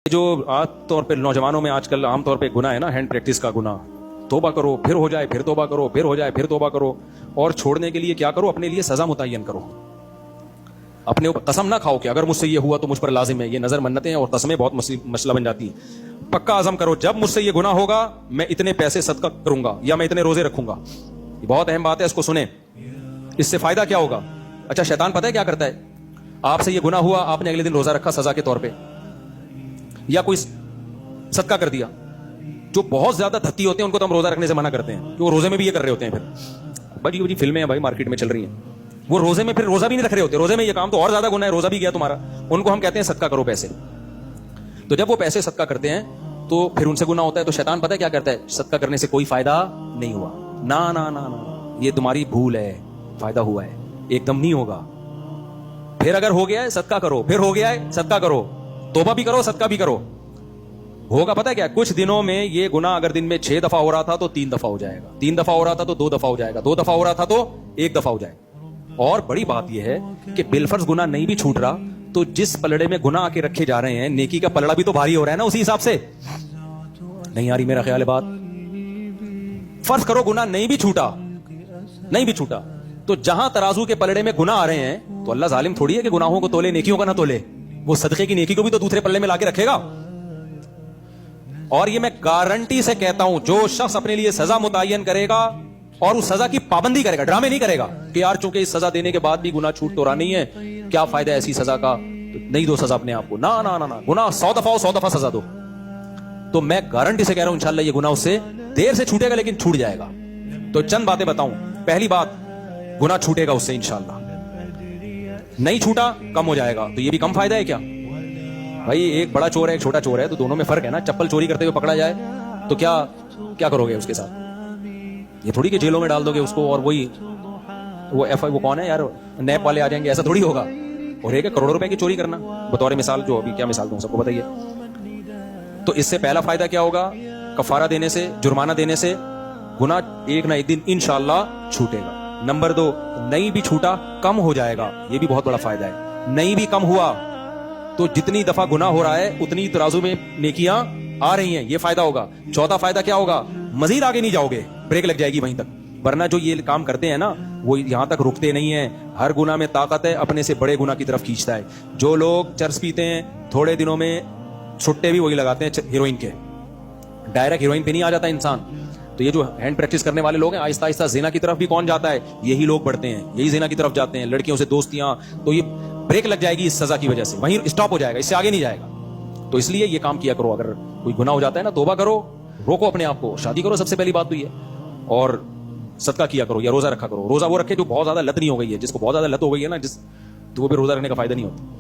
جو عام طور پہ نوجوانوں میں آج کل عام طور پہ گناہ ہے نا، ہینڈ پریکٹس کا گناہ، توبہ کرو پھر ہو جائے، پھر توبہ کرو پھر ہو جائے، پھر توبہ کرو، اور چھوڑنے کے لیے کیا کرو، اپنے لیے سزا متعین کرو. اپنے اوپر قسم نہ کھاؤ کہ اگر مجھ سے یہ ہوا تو مجھ پر لازم ہے. یہ نظر منتیں اور قسمیں بہت مسئلہ بن جاتی ہیں. پکا عزم کرو جب مجھ سے یہ گناہ ہوگا میں اتنے پیسے صدقہ کروں گا یا میں اتنے روزے رکھوں گا. یہ بہت اہم بات ہے، اس کو سنیں. اس سے فائدہ کیا ہوگا؟ اچھا، شیطان پتہ ہے کیا کرتا ہے؟ آپ سے یہ گناہ ہوا، آپ نے اگلے دن روزہ رکھا سزا کے طور پہ، یا کوئی صدقہ کر دیا. جو بہت زیادہ دھتی ہوتے ہیں ان کو تو ہم روزہ رکھنے سے منع کرتے ہیں کہ وہ روزے میں بھی یہ کر رہے ہوتے ہیں. پھر بڑی فلمیں ہیں بھائی مارکیٹ میں چل رہی ہیں، وہ روزے میں پھر روزہ بھی نہیں رکھ رہے ہوتے، روزے میں یہ کام تو اور زیادہ گناہ ہے، روزہ بھی گیا تمہارا. ان کو ہم کہتے ہیں صدقہ کرو پیسے. تو جب وہ پیسے صدقہ کرتے ہیں تو پھر ان سے گناہ ہوتا ہے. تو شیطان پتہ ہے کیا کرتا ہے؟ صدقہ کرنے سے کوئی فائدہ نہیں ہوا، نا نا نا نا، یہ تمہاری بھول ہے، فائدہ ہوا ہے، ایک دم نہیں ہوگا. پھر اگر ہو گیا ہے صدقہ کرو، پھر ہو گیا ہے صدقہ کرو، توبہ بھی کرو صدقہ بھی کرو. ہوگا پتہ ہے کیا؟ کچھ دنوں میں یہ گناہ اگر دن میں 6 دفعہ ہو رہا تھا تو 3 دفعہ ہو جائے گا، 3 دفعہ ہو رہا تھا تو 2 دفعہ ہو جائے گا، 2 دفعہ ہو رہا تھا تو 1 دفعہ ہو جائے گا. اور بڑی بات یہ ہے کہ بالفرض گناہ نہیں بھی چھوٹ رہا تو جس پلڑے میں گناہ آ کے رکھے جا رہے ہیں، نیکی کا پلڑا بھی تو بھاری ہو رہا ہے نا اسی حساب سے. نہیں آ رہی میرا خیال ہے بات؟ فرض کرو گناہ نہیں بھی چھوٹا تو جہاں ترازو کے پلڑے میں گناہ آ رہے ہیں تو اللہ ظالم تھوڑی ہے کہ گناہوں کو تولے نیکیوں کا نہ تولے. وہ صدقے کی نیکی کو بھی تو دوسرے پلڑے میں لا کے رکھے گا. اور یہ میں گارنٹی سے کہتا ہوں، جو شخص اپنے لیے سزا متعین کرے گا اور اس سزا کی پابندی کرے گا، ڈرامے نہیں کرے گا کہ یار چونکہ اس سزا دینے کے بعد بھی گناہ چھوٹ تو رہا نہیں ہے، کیا فائدہ ایسی سزا کا، تو نہیں دو سزا اپنے آپ کو. نا نا نا، گناہ 100 دفعہ ہو 100 دفعہ سزا دو. تو میں گارنٹی سے کہہ رہا ہوں انشاءاللہ یہ گناہ اس سے دیر سے چھوٹے گا لیکن چھوٹ جائے گا. تو چند باتیں بتاؤں. پہلی بات، گناہ چھوٹے گا اس سے انشاءاللہ. نہیں چھوٹا کم ہو جائے گا. تو یہ بھی کم فائدہ ہے کیا بھائی؟ ایک بڑا چور ہے ایک چھوٹا چور ہے تو دونوں میں فرق ہے نا. چپل چوری کرتے ہوئے پکڑا جائے تو کیا کرو گے اس کے ساتھ؟ یہ تھوڑی کہ جیلوں میں ڈال دو گے اس کو اور وہ کون ہے یار، نیب والے آ جائیں گے، ایسا تھوڑی ہوگا. اور ایک کروڑوں روپے کی چوری کرنا بطور مثال، جو ابھی کیا مثال دوں سب کو بتائیے. تو اس سے پہلا فائدہ کیا ہوگا؟ کفارہ دینے سے، جرمانہ دینے سے گناہ ایک نہ ایک دن انشاءاللہ چھوٹے گا. نمبر 2، نہیں بھی چھوٹا کم ہو جائے گا. یہ بھی بہت بڑا فائدہ ہے. نہیں بھی کم ہوا تو جتنی دفعہ گناہ ہو رہا ہے اتنی ترازو میں نیکیاں آ رہی ہیں، یہ فائدہ ہوگا. چوتھا فائدہ کیا ہوگا؟ مزید آگے نہیں جاؤ گے، بریک لگ جائے گی وہیں تک. ورنہ جو یہ کام کرتے ہیں نا وہ یہاں تک رکتے نہیں ہیں. ہر گناہ میں طاقت ہے، اپنے سے بڑے گناہ کی طرف کھینچتا ہے. جو لوگ چرس پیتے ہیں تھوڑے دنوں میں چھٹے بھی وہی لگاتے ہیں ہیروئن کے. ڈائریکٹ ہیروئن پہ نہیں آ جاتا انسان. تو یہ جو ہینڈ پریکٹس کرنے والے لوگ ہیں، آہستہ آہستہ زنا کی طرف بھی کون جاتا ہے؟ یہی لوگ بڑھتے ہیں، یہی زنا کی طرف جاتے ہیں، لڑکیوں سے دوستیاں. تو یہ بریک لگ جائے گی اس سزا کی وجہ سے، وہیں اسٹاپ ہو جائے گا، اس سے آگے نہیں جائے گا. تو اس لیے یہ کام کیا کرو. اگر کوئی گناہ ہو جاتا ہے نا، توبہ کرو، روکو اپنے آپ کو، شادی کرو، سب سے پہلی بات تو یہ. اور صدقہ کیا کرو یا روزہ رکھا کرو. روزہ وہ رکھے جو بہت زیادہ لت نہیں ہو گئی ہے. جس کو بہت زیادہ لت ہو گئی ہے نا تو وہ بھی روزہ رکھنے کا فائدہ نہیں ہوتا.